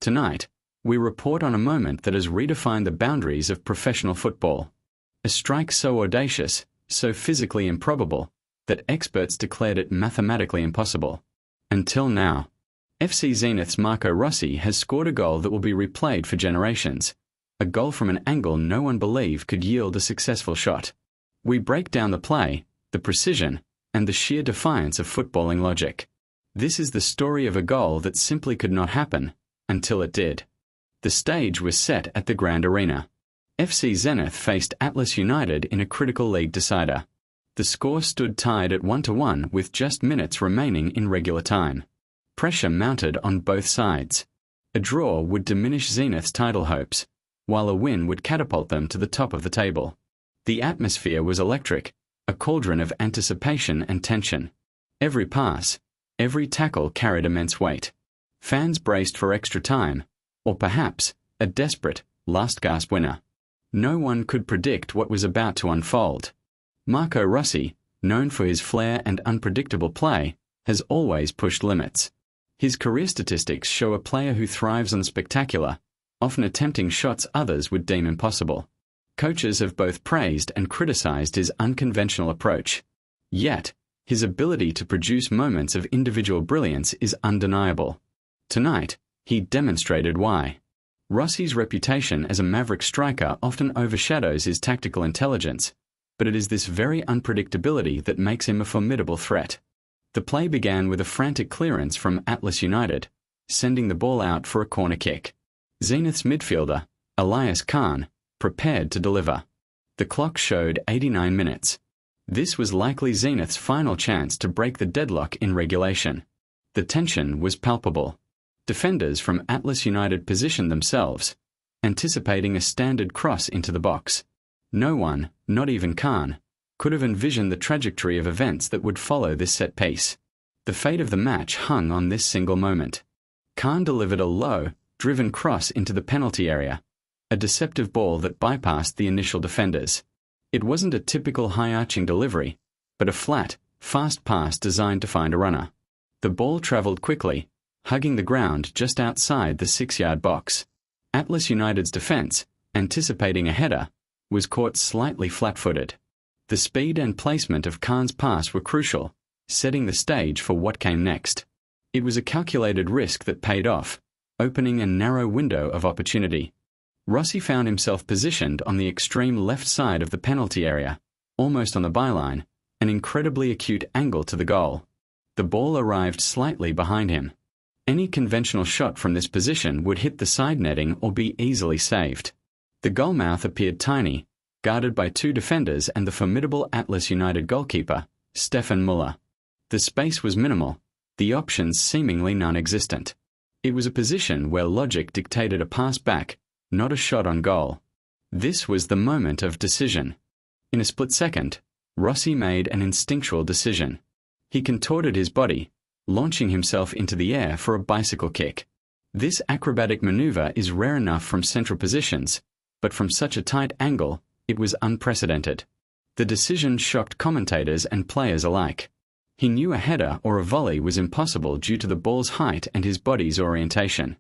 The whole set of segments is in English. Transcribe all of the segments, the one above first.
Tonight, we report on a moment that has redefined the boundaries of professional football. A strike so audacious, so physically improbable, that experts declared it mathematically impossible. Until now, FC Zenith's Marco Rossi has scored a goal that will be replayed for generations, a goal from an angle no one believed could yield a successful shot. We break down the play, the precision, and the sheer defiance of footballing logic. This is the story of a goal that simply could not happen, until it did. The stage was set at the Grand Arena. FC Zenith faced Atlas United in a critical league decider. The score stood tied at 1-1 with just minutes remaining in regular time. Pressure mounted on both sides. A draw would diminish Zenith's title hopes, while a win would catapult them to the top of the table. The atmosphere was electric, a cauldron of anticipation and tension. Every pass, every tackle carried immense weight. Fans braced for extra time, or perhaps a desperate, last-gasp winner. No one could predict what was about to unfold. Marco Rossi, known for his flair and unpredictable play, has always pushed limits. His career statistics show a player who thrives on spectacular, often attempting shots others would deem impossible. Coaches have both praised and criticized his unconventional approach. Yet, his ability to produce moments of individual brilliance is undeniable. Tonight, he demonstrated why. Rossi's reputation as a maverick striker often overshadows his tactical intelligence, but it is this very unpredictability that makes him a formidable threat. The play began with a frantic clearance from Atlas United, sending the ball out for a corner kick. Zenith's midfielder, Elias Khan, prepared to deliver. The clock showed 89 minutes. This was likely Zenith's final chance to break the deadlock in regulation. The tension was palpable. Defenders from Atlas United positioned themselves, anticipating a standard cross into the box. No one, not even Khan, could have envisioned the trajectory of events that would follow this set piece. The fate of the match hung on this single moment. Khan delivered a low, driven cross into the penalty area, a deceptive ball that bypassed the initial defenders. It wasn't a typical high-arching delivery, but a flat, fast pass designed to find a runner. The ball travelled quickly, hugging the ground just outside the 6-yard box. Atlas United's defence, anticipating a header, was caught slightly flat-footed. The speed and placement of Khan's pass were crucial, setting the stage for what came next. It was a calculated risk that paid off, opening a narrow window of opportunity. Rossi found himself positioned on the extreme left side of the penalty area, almost on the byline, an incredibly acute angle to the goal. The ball arrived slightly behind him. Any conventional shot from this position would hit the side netting or be easily saved. The goalmouth appeared tiny, guarded by 2 defenders and the formidable Atlas United goalkeeper, Stefan Müller. The space was minimal, the options seemingly non-existent. It was a position where logic dictated a pass back, not a shot on goal. This was the moment of decision. In a split second, Rossi made an instinctual decision. He contorted his body, launching himself into the air for a bicycle kick. This acrobatic maneuver is rare enough from central positions, but from such a tight angle, it was unprecedented. The decision shocked commentators and players alike. He knew a header or a volley was impossible due to the ball's height and his body's orientation.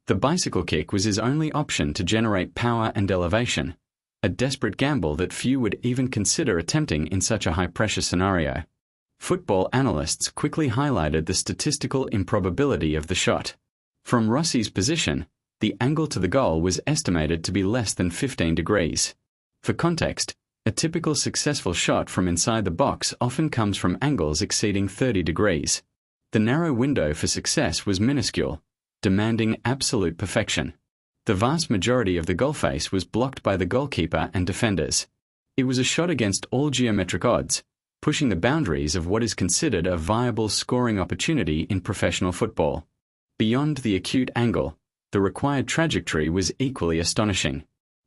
The bicycle kick was his only option to generate power and elevation, a desperate gamble that few would even consider attempting in such a high-pressure scenario. Football analysts quickly highlighted the statistical improbability of the shot. From Rossi's position, the angle to the goal was estimated to be less than 15 degrees. For context, a typical successful shot from inside the box often comes from angles exceeding 30 degrees. The narrow window for success was minuscule, demanding absolute perfection. The vast majority of the goal face was blocked by the goalkeeper and defenders. It was a shot against all geometric odds, pushing the boundaries of what is considered a viable scoring opportunity in professional football. Beyond the acute angle, the required trajectory was equally astonishing.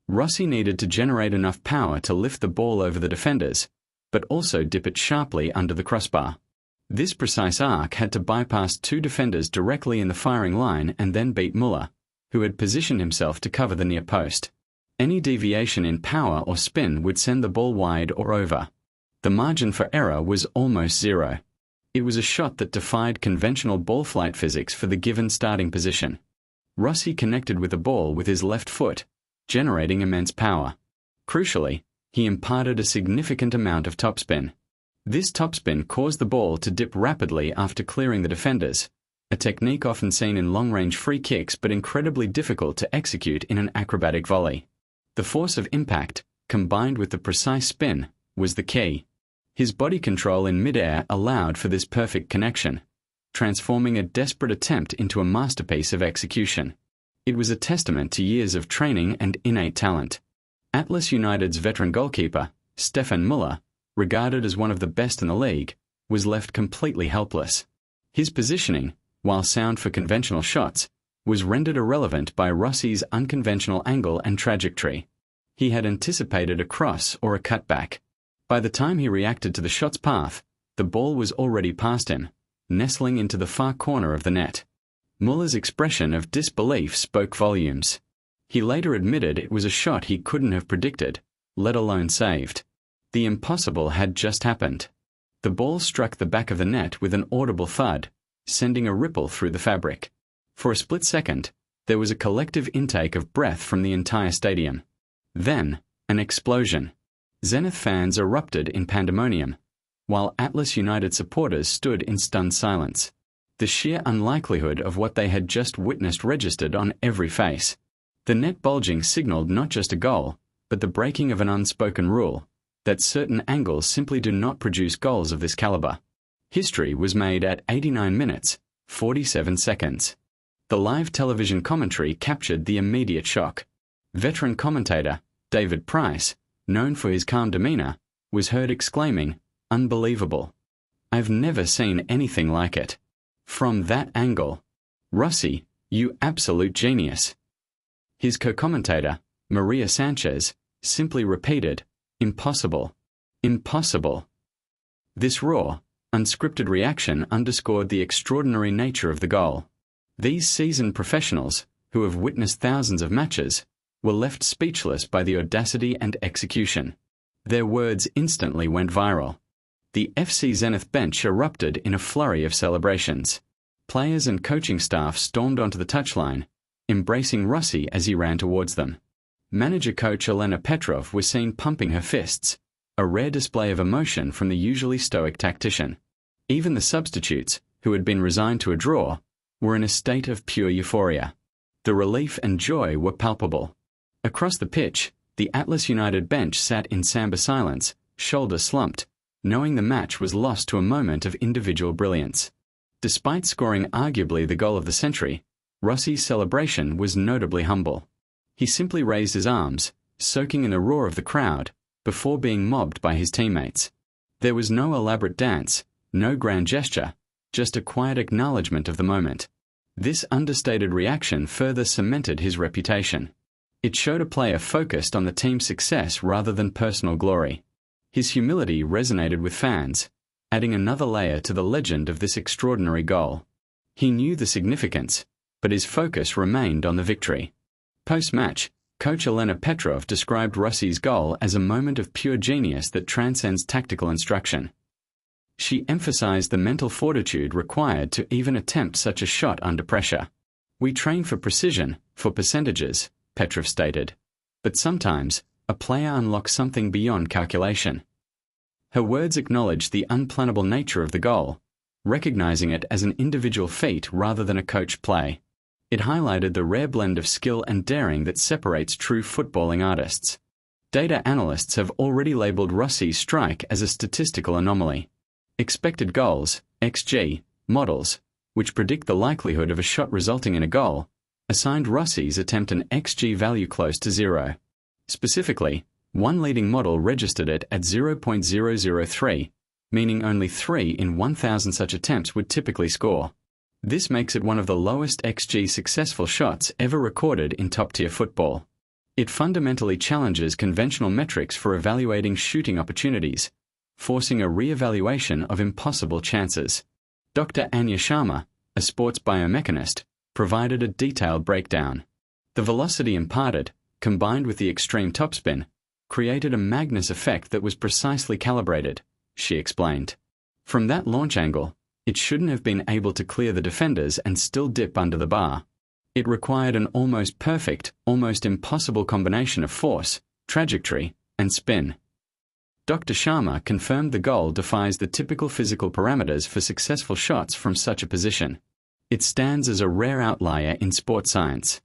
Rossi needed to generate enough power to lift the ball over the defenders, but also dip it sharply under the crossbar. This precise arc had to bypass 2 defenders directly in the firing line and then beat Müller, who had positioned himself to cover the near post. Any deviation in power or spin would send the ball wide or over. The margin for error was almost zero. It was a shot that defied conventional ball flight physics for the given starting position. Rossi connected with the ball with his left foot, generating immense power. Crucially, he imparted a significant amount of topspin. This topspin caused the ball to dip rapidly after clearing the defenders, a technique often seen in long-range free kicks but incredibly difficult to execute in an acrobatic volley. The force of impact, combined with the precise spin, was the key. His body control in mid-air allowed for this perfect connection, transforming a desperate attempt into a masterpiece of execution. It was a testament to years of training and innate talent. Atlas United's veteran goalkeeper, Stefan Müller, regarded as one of the best in the league, was left completely helpless. His positioning, while sound for conventional shots, was rendered irrelevant by Rossi's unconventional angle and trajectory. He had anticipated a cross or a cutback. By the time he reacted to the shot's path, the ball was already past him, nestling into the far corner of the net. Müller's expression of disbelief spoke volumes. He later admitted it was a shot he couldn't have predicted, let alone saved. The impossible had just happened. The ball struck the back of the net with an audible thud, sending a ripple through the fabric. For a split second, there was a collective intake of breath from the entire stadium. Then, an explosion. Zenith fans erupted in pandemonium, while Atlas United supporters stood in stunned silence. The sheer unlikelihood of what they had just witnessed registered on every face. The net bulging signaled not just a goal, but the breaking of an unspoken rule, that certain angles simply do not produce goals of this caliber. History was made at 89 minutes, 47 seconds. The live television commentary captured the immediate shock. Veteran commentator, David Price, known for his calm demeanor, was heard exclaiming, "Unbelievable. I've never seen anything like it. From that angle. Rossi, you absolute genius." His co-commentator, Maria Sanchez, simply repeated, "Impossible. Impossible." This raw, unscripted reaction underscored the extraordinary nature of the goal. These seasoned professionals, who have witnessed thousands of matches, were left speechless by the audacity and execution. Their words instantly went viral. The FC Zenith bench erupted in a flurry of celebrations. Players and coaching staff stormed onto the touchline, embracing Rossi as he ran towards them. Manager-coach Elena Petrov was seen pumping her fists, a rare display of emotion from the usually stoic tactician. Even the substitutes, who had been resigned to a draw, were in a state of pure euphoria. The relief and joy were palpable. Across the pitch, the Atlas United bench sat in somber silence, shoulders slumped, knowing the match was lost to a moment of individual brilliance. Despite scoring arguably the goal of the century, Rossi's celebration was notably humble. He simply raised his arms, soaking in the roar of the crowd, before being mobbed by his teammates. There was no elaborate dance, no grand gesture, just a quiet acknowledgement of the moment. This understated reaction further cemented his reputation. It showed a player focused on the team's success rather than personal glory. His humility resonated with fans, adding another layer to the legend of this extraordinary goal. He knew the significance, but his focus remained on the victory. Post-match, coach Elena Petrov described Rossi's goal as a moment of pure genius that transcends tactical instruction. She emphasized the mental fortitude required to even attempt such a shot under pressure. "We train for precision, for percentages," Petrov stated. "But sometimes, a player unlocks something beyond calculation." Her words acknowledged the unplannable nature of the goal, recognizing it as an individual feat rather than a coached play. It highlighted the rare blend of skill and daring that separates true footballing artists. Data analysts have already labeled Rossi's strike as a statistical anomaly. Expected goals, XG, models, which predict the likelihood of a shot resulting in a goal, assigned Rossi's attempt an XG value close to 0. Specifically, one leading model registered it at 0.003, meaning only 3 in 1,000 such attempts would typically score. This makes it one of the lowest XG successful shots ever recorded in top-tier football. It fundamentally challenges conventional metrics for evaluating shooting opportunities, forcing a re-evaluation of impossible chances. Dr. Anya Sharma, a sports biomechanist, provided a detailed breakdown. The velocity imparted, combined with the extreme topspin, created a Magnus effect that was precisely calibrated, she explained. From that launch angle, it shouldn't have been able to clear the defenders and still dip under the bar. It required an almost perfect, almost impossible combination of force, trajectory, and spin. Dr. Sharma confirmed the goal defies the typical physical parameters for successful shots from such a position. It stands as a rare outlier in sports science.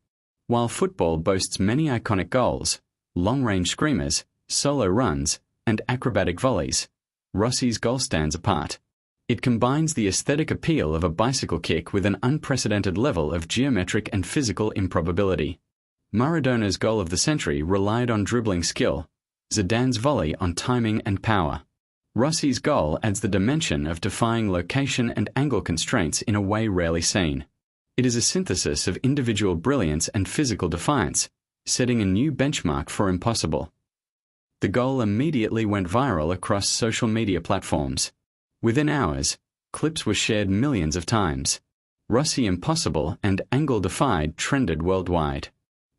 While football boasts many iconic goals, long-range screamers, solo runs, and acrobatic volleys, Rossi's goal stands apart. It combines the aesthetic appeal of a bicycle kick with an unprecedented level of geometric and physical improbability. Maradona's goal of the century relied on dribbling skill, Zidane's volley on timing and power. Rossi's goal adds the dimension of defying location and angle constraints in a way rarely seen. It is a synthesis of individual brilliance and physical defiance, setting a new benchmark for impossible. The goal immediately went viral across social media platforms. Within hours, clips were shared millions of times. Rossi Impossible and Angle Defied trended worldwide.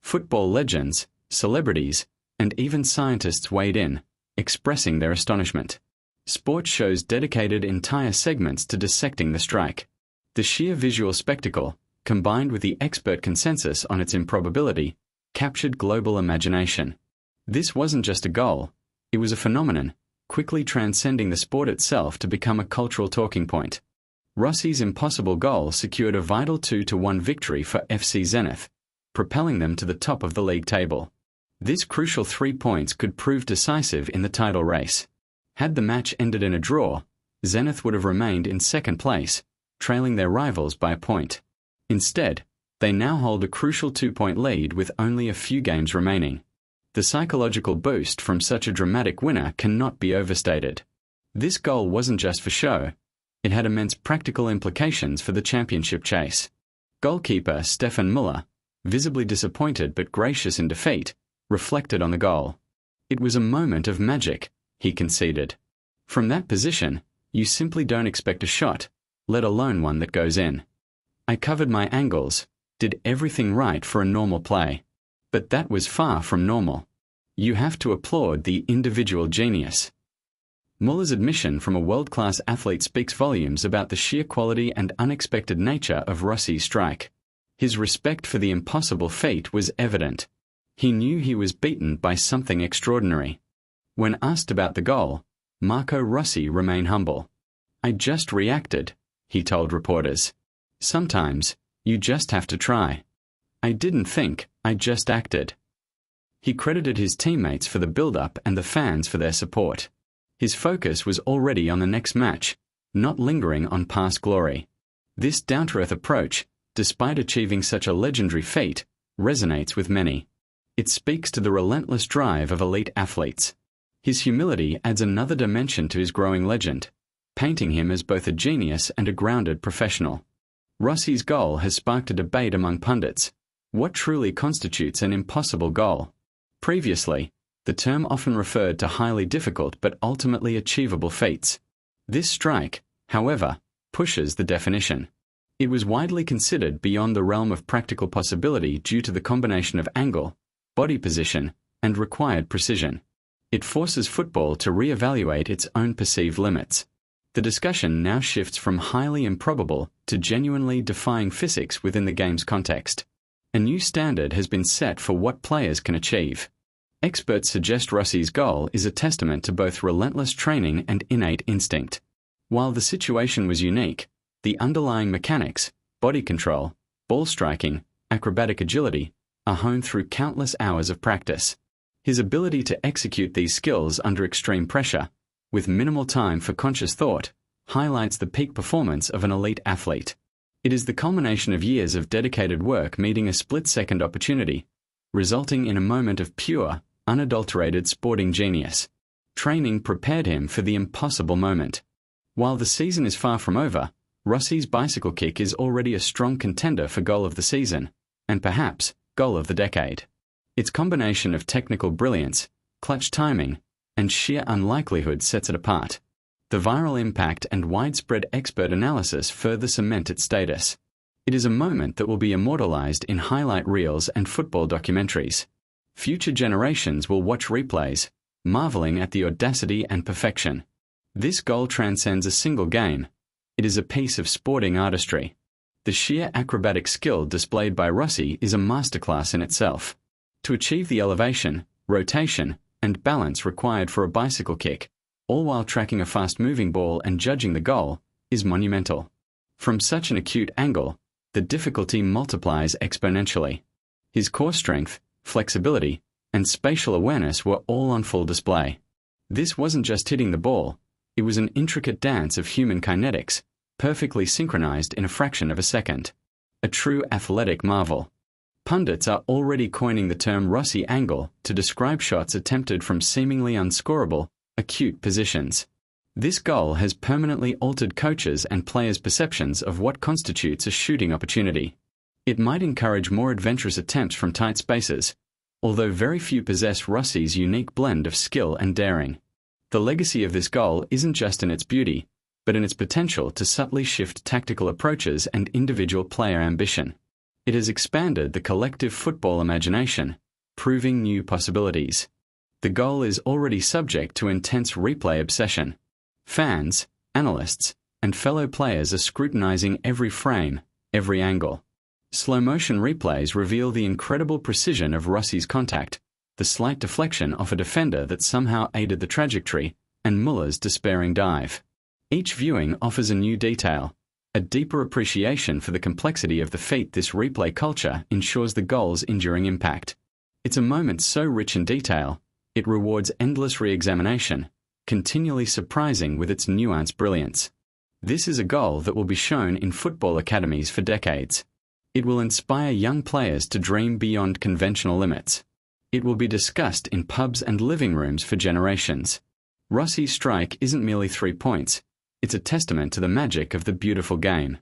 Football legends, celebrities, and even scientists weighed in, expressing their astonishment. Sports shows dedicated entire segments to dissecting the strike. The sheer visual spectacle, combined with the expert consensus on its improbability, captured global imagination. This wasn't just a goal, it was a phenomenon, quickly transcending the sport itself to become a cultural talking point. Rossi's impossible goal secured a vital 2-1 victory for FC Zenith, propelling them to the top of the league table. This crucial 3 points could prove decisive in the title race. Had the match ended in a draw, Zenith would have remained in second place, trailing their rivals by a point. Instead, they now hold a crucial 2-point lead with only a few games remaining. The psychological boost from such a dramatic winner cannot be overstated. This goal wasn't just for show, it had immense practical implications for the championship chase. Goalkeeper Stefan Müller, visibly disappointed but gracious in defeat, reflected on the goal. "It was a moment of magic," he conceded. "From that position, you simply don't expect a shot, let alone one that goes in. I covered my angles, did everything right for a normal play. But that was far from normal. You have to applaud the individual genius." Muller's admission from a world-class athlete speaks volumes about the sheer quality and unexpected nature of Rossi's strike. His respect for the impossible feat was evident. He knew he was beaten by something extraordinary. When asked about the goal, Marco Rossi remained humble. "I just reacted," he told reporters. "Sometimes, you just have to try. I didn't think, I just acted." He credited his teammates for the build-up and the fans for their support. His focus was already on the next match, not lingering on past glory. This down-to-earth approach, despite achieving such a legendary feat, resonates with many. It speaks to the relentless drive of elite athletes. His humility adds another dimension to his growing legend, painting him as both a genius and a grounded professional. Rossi's goal has sparked a debate among pundits. What truly constitutes an impossible goal? Previously, the term often referred to highly difficult but ultimately achievable feats. This strike, however, pushes the definition. It was widely considered beyond the realm of practical possibility due to the combination of angle, body position, and required precision. It forces football to re-evaluate its own perceived limits. The discussion now shifts from highly improbable to genuinely defying physics within the game's context. A new standard has been set for what players can achieve. Experts suggest Rossi's goal is a testament to both relentless training and innate instinct. While the situation was unique, the underlying mechanics, body control, ball striking, acrobatic agility, are honed through countless hours of practice. His ability to execute these skills under extreme pressure, with minimal time for conscious thought, highlights the peak performance of an elite athlete. It is the culmination of years of dedicated work meeting a split-second opportunity, resulting in a moment of pure, unadulterated sporting genius. Training prepared him for the impossible moment. While the season is far from over, Rossi's bicycle kick is already a strong contender for goal of the season, and perhaps goal of the decade. Its combination of technical brilliance, clutch timing, and sheer unlikelihood sets it apart. The viral impact and widespread expert analysis further cement its status. It is a moment that will be immortalized in highlight reels and football documentaries. Future generations will watch replays, marveling at the audacity and perfection. This goal transcends a single game. It is a piece of sporting artistry. The sheer acrobatic skill displayed by Rossi is a masterclass in itself. To achieve the elevation, rotation, and balance required for a bicycle kick, all while tracking a fast-moving ball and judging the goal, is monumental. From such an acute angle, the difficulty multiplies exponentially. His core strength, flexibility, and spatial awareness were all on full display. This wasn't just hitting the ball, it was an intricate dance of human kinetics, perfectly synchronized in a fraction of a second. A true athletic marvel. Pundits are already coining the term Rossi angle to describe shots attempted from seemingly unscorable, acute positions. This goal has permanently altered coaches' and players' perceptions of what constitutes a shooting opportunity. It might encourage more adventurous attempts from tight spaces, although very few possess Rossi's unique blend of skill and daring. The legacy of this goal isn't just in its beauty, but in its potential to subtly shift tactical approaches and individual player ambition. It has expanded the collective football imagination, proving new possibilities. The goal is already subject to intense replay obsession. Fans, analysts, and fellow players are scrutinizing every frame, every angle. Slow-motion replays reveal the incredible precision of Rossi's contact, the slight deflection off a defender that somehow aided the trajectory, and Muller's despairing dive. Each viewing offers a new detail, a deeper appreciation for the complexity of the feat. This replay culture ensures the goal's enduring impact. It's a moment so rich in detail, it rewards endless re-examination, continually surprising with its nuanced brilliance. This is a goal that will be shown in football academies for decades. It will inspire young players to dream beyond conventional limits. It will be discussed in pubs and living rooms for generations. Rossi's strike isn't merely 3 points. It's a testament to the magic of the beautiful game.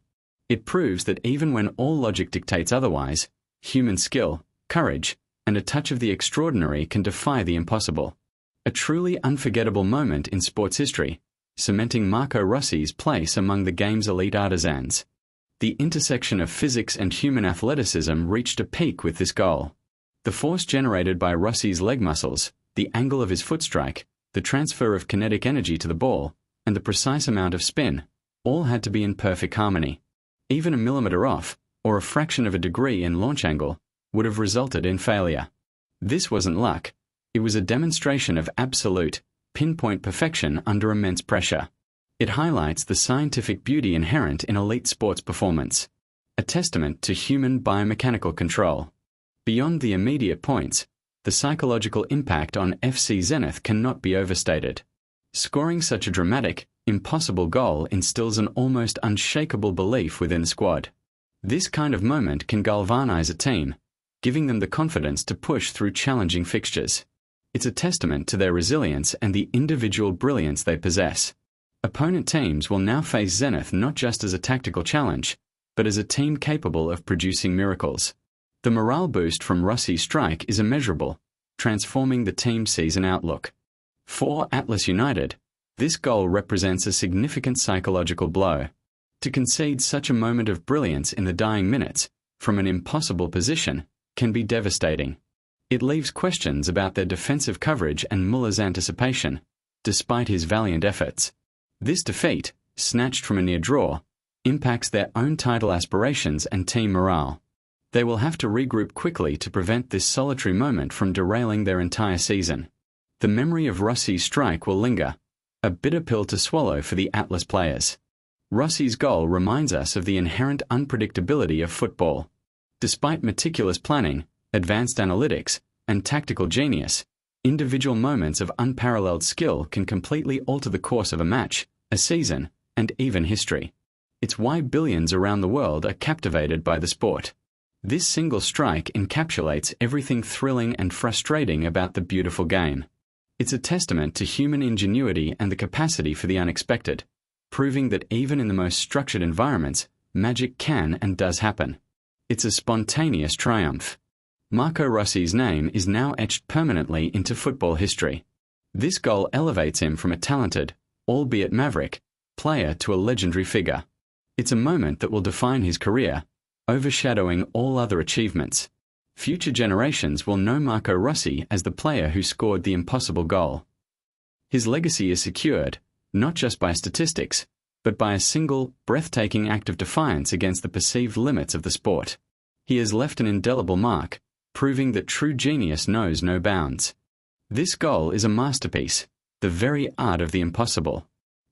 It proves that even when all logic dictates otherwise, human skill, courage, and a touch of the extraordinary can defy the impossible. A truly unforgettable moment in sports history, cementing Marco Rossi's place among the game's elite artisans. The intersection of physics and human athleticism reached a peak with this goal. The force generated by Rossi's leg muscles, the angle of his foot strike, the transfer of kinetic energy to the ball, and the precise amount of spin, all had to be in perfect harmony. Even a millimeter off, or a fraction of a degree in launch angle, would have resulted in failure. This wasn't luck, it was a demonstration of absolute, pinpoint perfection under immense pressure. It highlights the scientific beauty inherent in elite sports performance, a testament to human biomechanical control. Beyond the immediate points, the psychological impact on FC Zenith cannot be overstated. Scoring such a dramatic, impossible goal instills an almost unshakable belief within the squad. This kind of moment can galvanize a team, giving them the confidence to push through challenging fixtures. It's a testament to their resilience and the individual brilliance they possess. Opponent teams will now face Zenith not just as a tactical challenge, but as a team capable of producing miracles. The morale boost from Rossi's strike is immeasurable, transforming the team's season outlook. For Atlas United, this goal represents a significant psychological blow. To concede such a moment of brilliance in the dying minutes, from an impossible position, can be devastating. It leaves questions about their defensive coverage and Muller's anticipation, despite his valiant efforts. This defeat, snatched from a near draw, impacts their own title aspirations and team morale. They will have to regroup quickly to prevent this solitary moment from derailing their entire season. The memory of Rossi's strike will linger, a bitter pill to swallow for the Atlas players. Rossi's goal reminds us of the inherent unpredictability of football. Despite meticulous planning, advanced analytics, and tactical genius, individual moments of unparalleled skill can completely alter the course of a match, a season, and even history. It's why billions around the world are captivated by the sport. This single strike encapsulates everything thrilling and frustrating about the beautiful game. It's a testament to human ingenuity and the capacity for the unexpected, proving that even in the most structured environments, magic can and does happen. It's a spontaneous triumph. Marco Rossi's name is now etched permanently into football history. This goal elevates him from a talented, albeit maverick, player to a legendary figure. It's a moment that will define his career, overshadowing all other achievements. Future generations will know Marco Rossi as the player who scored the impossible goal. His legacy is secured, not just by statistics, but by a single, breathtaking act of defiance against the perceived limits of the sport. He has left an indelible mark, proving that true genius knows no bounds. This goal is a masterpiece, the very art of the impossible.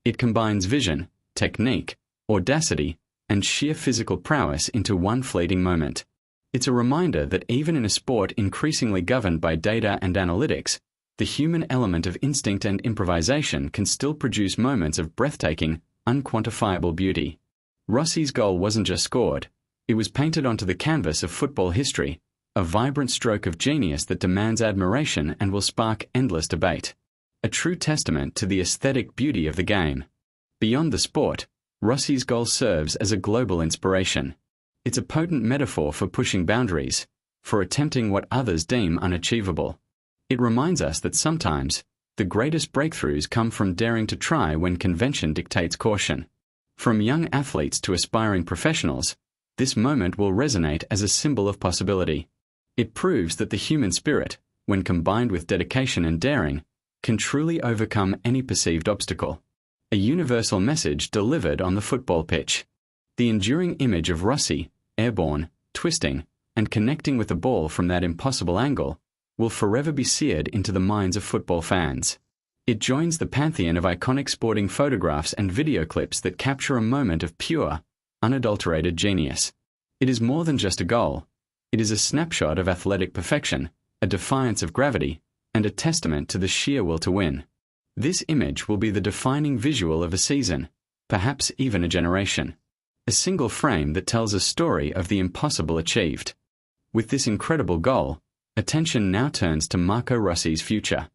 It combines vision, technique, audacity, and sheer physical prowess into one fleeting moment. It's a reminder that even in a sport increasingly governed by data and analytics, the human element of instinct and improvisation can still produce moments of breathtaking, unquantifiable beauty. Rossi's goal wasn't just scored, it was painted onto the canvas of football history, a vibrant stroke of genius that demands admiration and will spark endless debate. A true testament to the aesthetic beauty of the game. Beyond the sport, Rossi's goal serves as a global inspiration. It's a potent metaphor for pushing boundaries, for attempting what others deem unachievable. It reminds us that sometimes, the greatest breakthroughs come from daring to try when convention dictates caution. From young athletes to aspiring professionals, this moment will resonate as a symbol of possibility. It proves that the human spirit, when combined with dedication and daring, can truly overcome any perceived obstacle. A universal message delivered on the football pitch. The enduring image of Rossi, airborne, twisting, and connecting with the ball from that impossible angle, will forever be seared into the minds of football fans. It joins the pantheon of iconic sporting photographs and video clips that capture a moment of pure, unadulterated genius. It is more than just a goal. It is a snapshot of athletic perfection, a defiance of gravity, and a testament to the sheer will to win. This image will be the defining visual of a season, perhaps even a generation. A single frame that tells a story of the impossible achieved. With this incredible goal, attention now turns to Marco Rossi's future.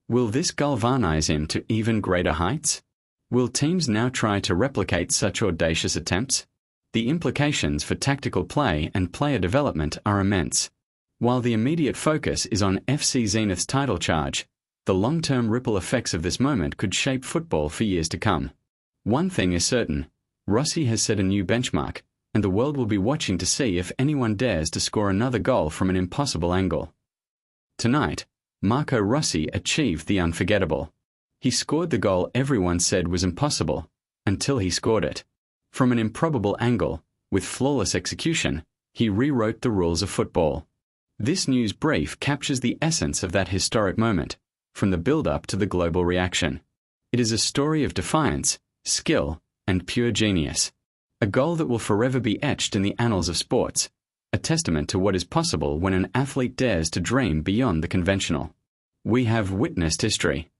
Will this galvanize him to even greater heights? Will teams now try to replicate such audacious attempts? The implications for tactical play and player development are immense. While the immediate focus is on FC Zenith's title charge, the long-term ripple effects of this moment could shape football for years to come. One thing is certain, Rossi has set a new benchmark, and the world will be watching to see if anyone dares to score another goal from an impossible angle. Tonight, Marco Rossi achieved the unforgettable. He scored the goal everyone said was impossible, until he scored it. From an improbable angle, with flawless execution, he rewrote the rules of football. This news brief captures the essence of that historic moment, from the build-up to the global reaction. It is a story of defiance, skill, and pure genius. A goal that will forever be etched in the annals of sports, a testament to what is possible when an athlete dares to dream beyond the conventional. We have witnessed history.